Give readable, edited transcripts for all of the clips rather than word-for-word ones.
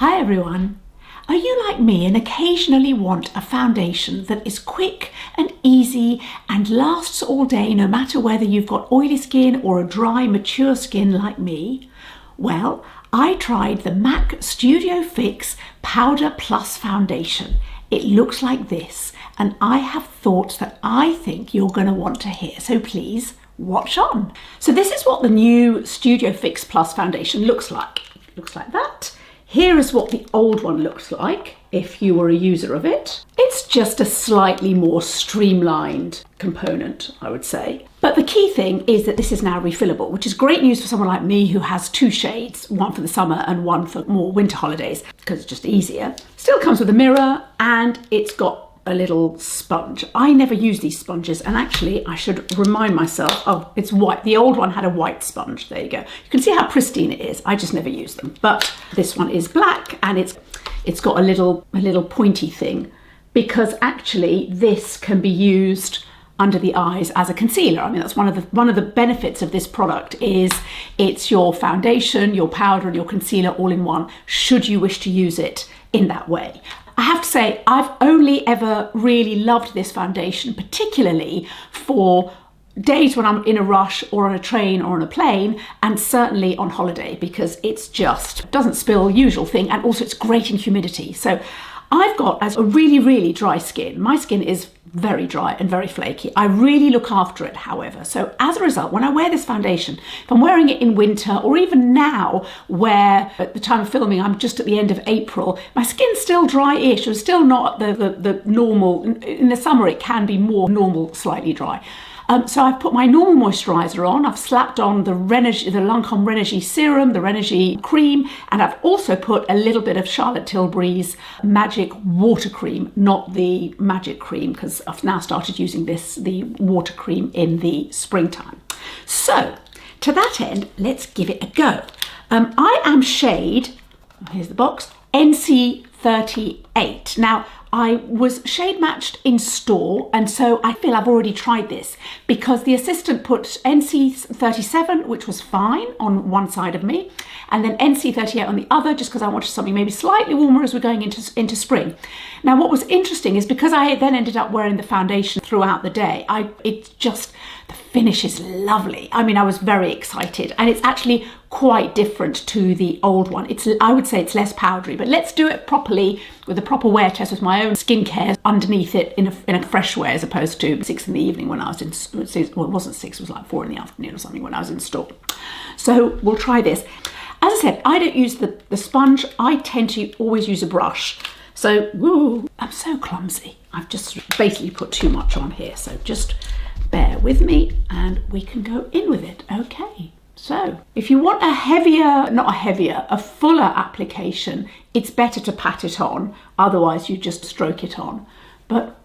Hi everyone! Are you like me and occasionally want a foundation that is quick and easy and lasts all day no matter whether you've got oily skin or a dry, mature skin like me? Well, I tried the MAC Studio Fix Powder Plus Foundation. It looks like this and I have thoughts that I think you're going to want to hear, so please watch on. So this is what the new Studio Fix Plus Foundation looks like. It looks like that. Here is what the old one looks like if you were a user of it. It's just a slightly more streamlined component, I would say. But the key thing is that this is now refillable, which is great news for someone like me who has two shades, one for the summer and one for more winter holidays, because it's just easier. Still comes with a mirror and it's got a little sponge. I never use these sponges, and actually I should remind myself, oh, it's white. The old one had a white sponge. There you go. You can see how pristine it is. I just never use them. But this one is black and it's got a little pointy thing, because actually this can be used under the eyes as a concealer. I mean, that's one of the benefits of this product is it's your foundation, your powder and your concealer all in one, should you wish to use it in that way. I have to say, I've only ever really loved this foundation, particularly for days when I'm in a rush or on a train or on a plane, and certainly on holiday, because it's just doesn't spill, usual thing, and also it's great in humidity. So I've got as a really dry skin. My skin is very dry and very flaky. I really look after it, however. So as a result, when I wear this foundation, if I'm wearing it in winter or even now, where at the time of filming, I'm just at the end of April, my skin's still dry-ish, or still not the normal. In the summer, it can be more normal, slightly dry. So I've put my normal moisturiser on, I've slapped on the Lancome Rénergie serum, the Rénergie cream, and I've also put a little bit of Charlotte Tilbury's Magic Water Cream, not the Magic Cream, because I've now started using the water cream in the springtime. So to that end, let's give it a go. I am shade, here's the box, NC38. Now, I was shade matched in store, and so I feel I've already tried this, because the assistant put NC37, which was fine, on one side of me, and then NC38 on the other, just because I wanted something maybe slightly warmer as we're going into spring. Now, what was interesting is because I then ended up wearing the foundation throughout the day, the finish is lovely. I mean, I was very excited, and it's actually quite different to the old one. I would say it's less powdery, but let's do it properly with a proper wear test with my own skincare underneath it in a fresh way, as opposed to 6 in the evening when I was in, well, it wasn't 6, it was like 4 in the afternoon or something when I was in store. So we'll try this. As I said, I don't use the sponge. I tend to always use a brush. So, woo, I'm so clumsy. I've just basically put too much on here. So just bear with me and we can go in with it. Okay. So if you want a fuller application, it's better to pat it on. Otherwise you just stroke it on. But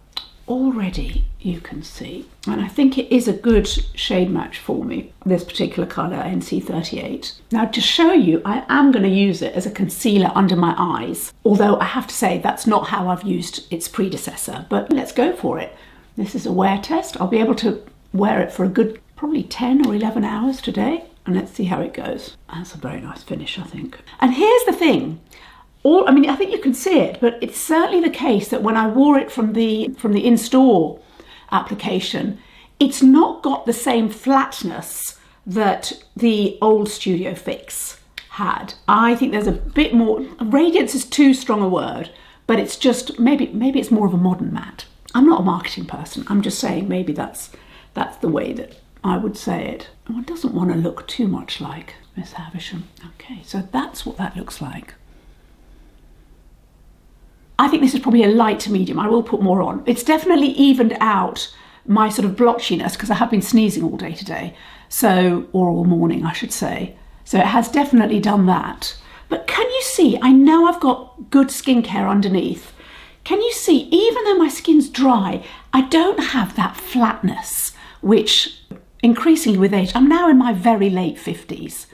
already you can see, and I think it is a good shade match for me, this particular colour, NC38. Now, to show you, I am going to use it as a concealer under my eyes, although I have to say that's not how I've used its predecessor, but let's go for it. This is a wear test. I'll be able to wear it for a good probably 10 or 11 hours today, and let's see how it goes. That's a very nice finish, I think. And here's the thing. I mean, I think you can see it, but it's certainly the case that when I wore it from the in-store application, it's not got the same flatness that the old Studio Fix had. I think there's a bit more, radiance is too strong a word, but it's just, maybe it's more of a modern matte. I'm not a marketing person. I'm just saying maybe that's the way that I would say it. One doesn't want to look too much like Miss Havisham. Okay, so that's what that looks like. I think this is probably a light to medium. I will put more on. It's definitely evened out my sort of blotchiness, because I have been sneezing all day today. So, or all morning, I should say. So it has definitely done that. But can you see, I know I've got good skincare underneath. Can you see, even though my skin's dry, I don't have that flatness, which increasingly with age, I'm now in my very late 50s.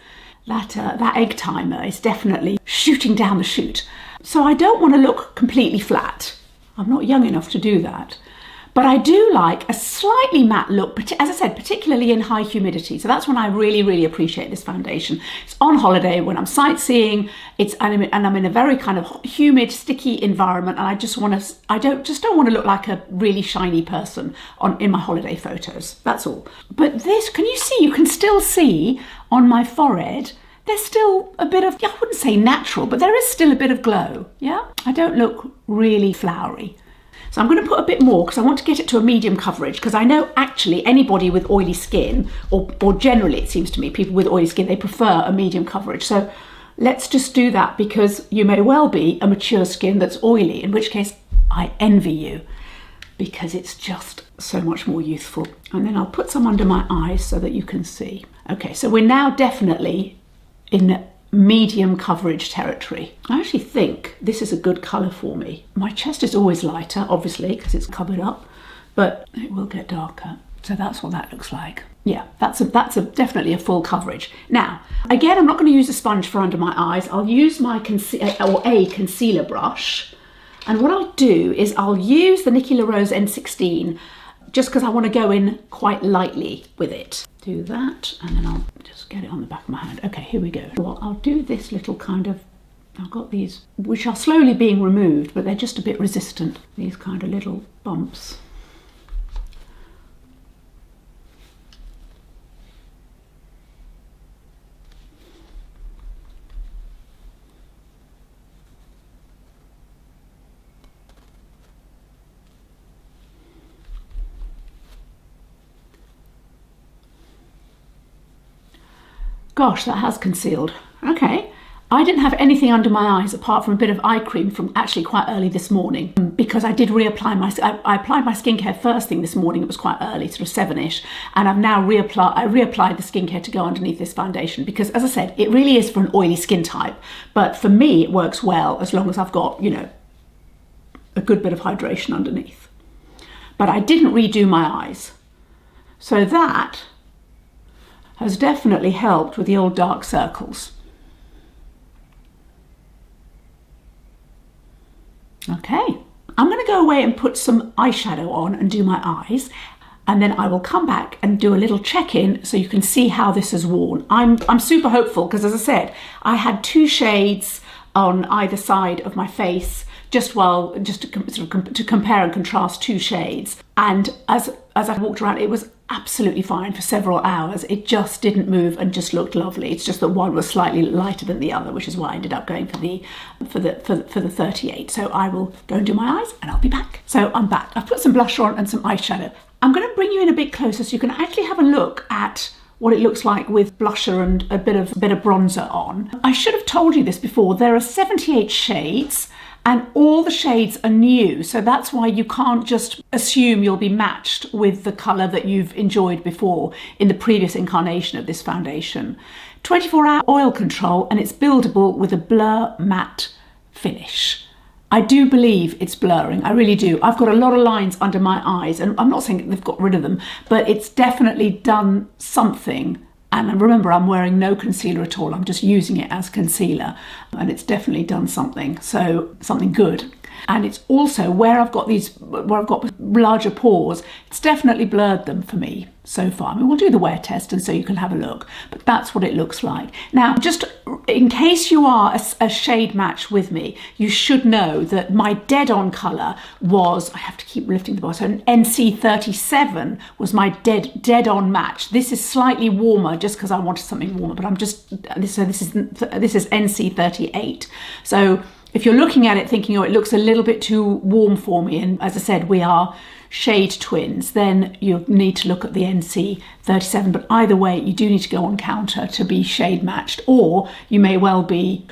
That egg timer is definitely shooting down the chute. So I don't want to look completely flat. I'm not young enough to do that. But I do like a slightly matte look, as I said, particularly in high humidity. So that's when I really, really appreciate this foundation. It's on holiday, when I'm sightseeing, and I'm in a very kind of humid, sticky environment, and I just don't want to look like a really shiny person in my holiday photos. That's all. But this, can you see? You can still see on my forehead, there's still a bit of, I wouldn't say natural, but there is still a bit of glow. Yeah, I don't look really flowery. So I'm going to put a bit more because I want to get it to a medium coverage, because I know actually anybody with oily skin, or generally it seems to me people with oily skin, they prefer a medium coverage. So let's just do that, because you may well be a mature skin that's oily, in which case I envy you, because it's just so much more youthful. And then I'll put some under my eyes so that you can see. Okay, so we're now definitely in medium coverage territory. I actually think this is a good colour for me. My chest is always lighter, obviously, because it's covered up, but it will get darker. So that's what that looks like. Yeah, that's definitely a full coverage. Now, again, I'm not going to use a sponge for under my eyes. I'll use my a concealer brush, and what I'll do is I'll use the Nikki LaRose N16 just because I want to go in quite lightly with it. Do that, and then I'll just get it on the back of my hand. Okay, here we go. Well, I'll do this little kind of, I've got these, which are slowly being removed, but they're just a bit resistant. These kind of little bumps. Gosh, that has concealed. Okay. I didn't have anything under my eyes apart from a bit of eye cream from actually quite early this morning, because I did reapply I applied my skincare first thing this morning. It was quite early, sort of 7-ish, and I've now reapplied the skincare to go underneath this foundation, because as I said, it really is for an oily skin type, but for me it works well as long as I've got, you know, a good bit of hydration underneath. But I didn't redo my eyes. So that has definitely helped with the old dark circles. Okay, I'm going to go away and put some eyeshadow on and do my eyes, and then I will come back and do a little check-in so you can see how this has worn. I'm super hopeful, because as I said, I had 2 shades on either side of my face just to compare and contrast 2 shades, and as I walked around, it was absolutely fine for several hours. It just didn't move and just looked lovely. It's just that one was slightly lighter than the other, which is why I ended up going for the 38. So I will go and do my eyes and I'll be back. So I'm back. I've put some blusher on and some eyeshadow. I'm going to bring you in a bit closer so you can actually have a look at what it looks like with blusher and a bit of bronzer on. I should have told you this before. There are 78 shades. And all the shades are new, so that's why you can't just assume you'll be matched with the colour that you've enjoyed before in the previous incarnation of this foundation. 24-hour oil control, and it's buildable with a blur matte finish. I do believe it's blurring, I really do. I've got a lot of lines under my eyes, and I'm not saying that they've got rid of them, but it's definitely done something. And remember, I'm wearing no concealer at all. I'm just using it as concealer, and it's definitely done something. So something good. And it's also where I've got larger pores, it's definitely blurred them for me so far. I mean, we'll do the wear test and so you can have a look, but that's what it looks like. Now, just in case you are a shade match with me, you should know that my dead on colour was, I have to keep lifting the bar, so NC37 was my dead on match. This is slightly warmer just because I wanted something warmer, but this is NC38. So if you're looking at it thinking, oh, it looks a little bit too warm for me, and as I said, we are shade twins, then you need to look at the NC37. But either way, you do need to go on counter to be shade matched, or you may well be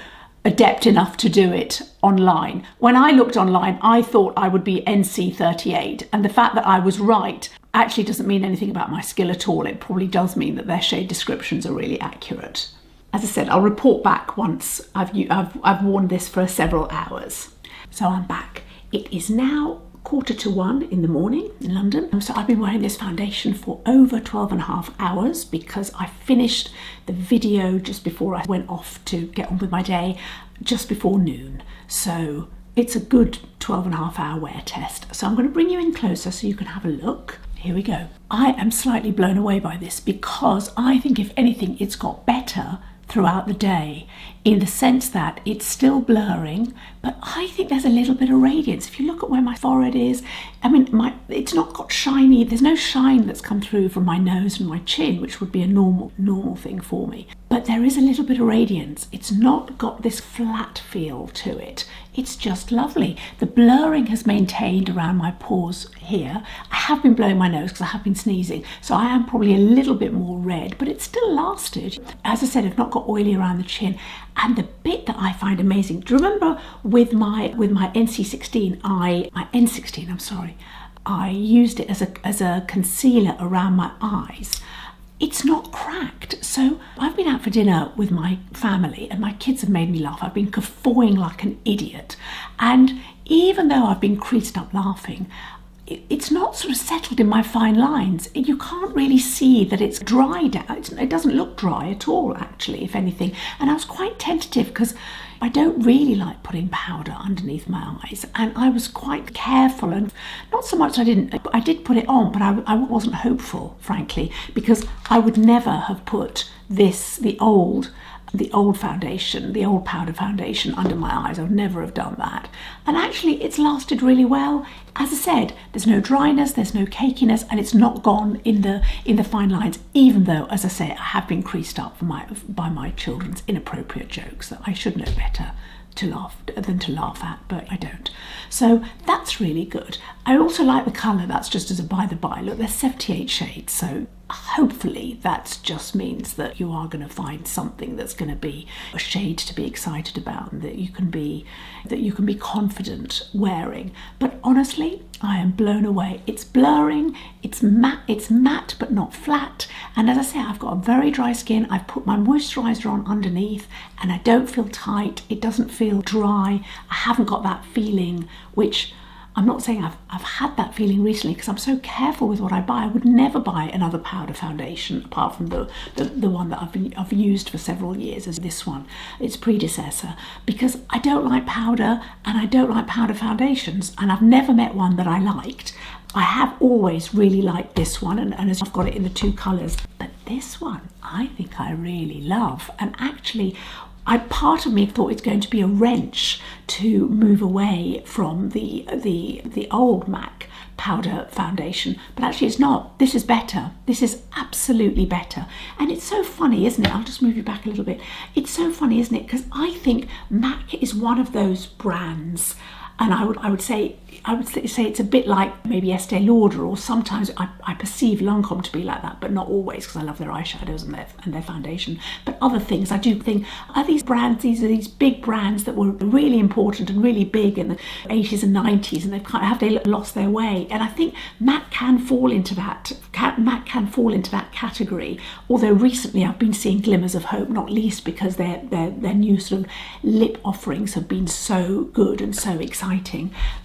adept enough to do it online. When I looked online, I thought I would be NC38, and the fact that I was right actually doesn't mean anything about my skill at all. It probably does mean that their shade descriptions are really accurate. As I said, I'll report back once I've worn this for several hours. So I'm back. It is now 1:45 in the morning in London. So I've been wearing this foundation for over 12.5 hours because I finished the video just before I went off to get on with my day, just before noon. So it's a good 12.5-hour wear test. So I'm going to bring you in closer so you can have a look. Here we go. I am slightly blown away by this because I think if anything it's got better throughout the day, in the sense that it's still blurring, but I think there's a little bit of radiance. If you look at where my forehead is, I mean, it's not got shiny, there's no shine that's come through from my nose and my chin, which would be a normal thing for me. But there is a little bit of radiance. It's not got this flat feel to it. It's just lovely. The blurring has maintained around my pores here. I have been blowing my nose because I have been sneezing, so I am probably a little bit more red, but it still lasted. As I said, I've not got oily around the chin. And the bit that I find amazing, do you remember with my NC16, I used it as a concealer around my eyes. It's not cracked. So I've been out for dinner with my family and my kids have made me laugh. I've been guffawing like an idiot. And even though I've been creased up laughing, it's not sort of settled in my fine lines. You can't really see that it's dried out. It doesn't look dry at all, actually, if anything. And I was quite tentative because I don't really like putting powder underneath my eyes, and I was quite careful, and not so much I did put it on, but I wasn't hopeful, frankly, because I would never have put the old foundation, the old powder foundation under my eyes. I would never have done that. And actually it's lasted really well. As I said, there's no dryness, there's no cakiness, and it's not gone in the fine lines, even though, as I say, I have been creased up by my children's inappropriate jokes that I should know better than to laugh at, but I don't. So that's really good. I also like the colour. That's just as a by the by. Look, there's 78 shades, so hopefully that just means that you are going to find something that's going to be a shade to be excited about, and that you can be confident wearing. But honestly, I am blown away. It's blurring, it's matte but not flat, and as I say, I've got a very dry skin. I've put my moisturiser on underneath and I don't feel tight. It doesn't feel dry. I haven't got that feeling, which I'm not saying I've had that feeling recently because I'm so careful with what I buy. I would never buy another powder foundation apart from the one that I've used for several years as this one, its predecessor, because I don't like powder and I don't like powder foundations, and I've never met one that I liked. I have always really liked this one, and as I've got it in the two colours, but this one I think I really love. And actually, part of me thought it's going to be a wrench to move away from the old MAC powder foundation, but actually it's not. This is better. This is absolutely better. And it's so funny, isn't it? I'll just move you back a little bit. It's so funny, isn't it? Because I think MAC is one of those brands, and I would say it's a bit like maybe Estee Lauder, or sometimes I perceive Lancôme to be like that, but not always, because I love their eyeshadows and their foundation. But other things I do think are these brands. These are these big brands that were really important and really big in the 80s and 90s, and they've lost their way. And I think MAC can fall into that. MAC can fall into that category. Although recently I've been seeing glimmers of hope, not least because their new sort of lip offerings have been so good and so exciting.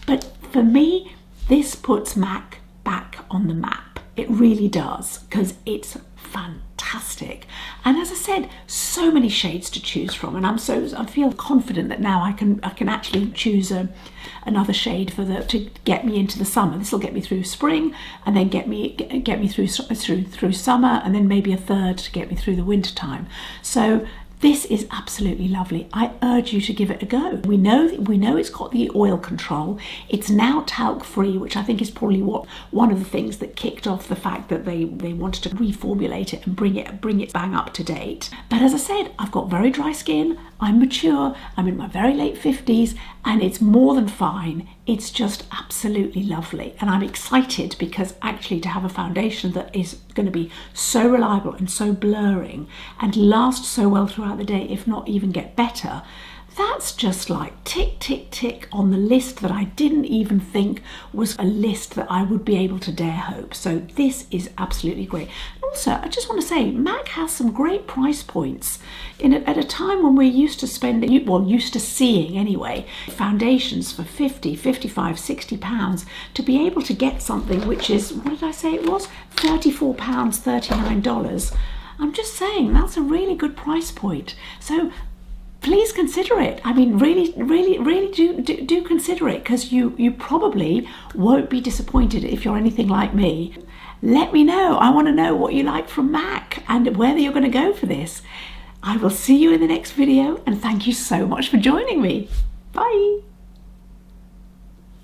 But for me, this puts MAC back on the map. It really does, because it's fantastic. And as I said, so many shades to choose from, and I feel confident that now I can actually choose another shade to get me into the summer. This will get me through spring, and then get me through summer, and then maybe a third to get me through the winter time. So this is absolutely lovely. I urge you to give it a go. We know it's got the oil control. It's now talc free, which I think is probably one of the things that kicked off the fact that they wanted to reformulate it and bring it bang up to date. But as I said, I've got very dry skin. I'm mature. I'm in my very late 50s, and it's more than fine. It's just absolutely lovely, and I'm excited because actually to have a foundation that is going to be so reliable and so blurring and last so well throughout the day, if not even get better, that's just like tick, tick, tick on the list that I didn't even think was a list that I would be able to dare hope. So this is absolutely great. Also, I just want to say, MAC has some great price points at a time when we're used to spending, well, used to seeing anyway, foundations for 50, 55, 60 pounds. To be able to get something which is, what did I say it was? £34, $39. I'm just saying that's a really good price point. So please consider it. I mean, really do consider it, because you probably won't be disappointed if you're anything like me. Let me know. I want to know what you like from MAC and whether you're going to go for this. I will see you in the next video, and thank you so much for joining me. Bye.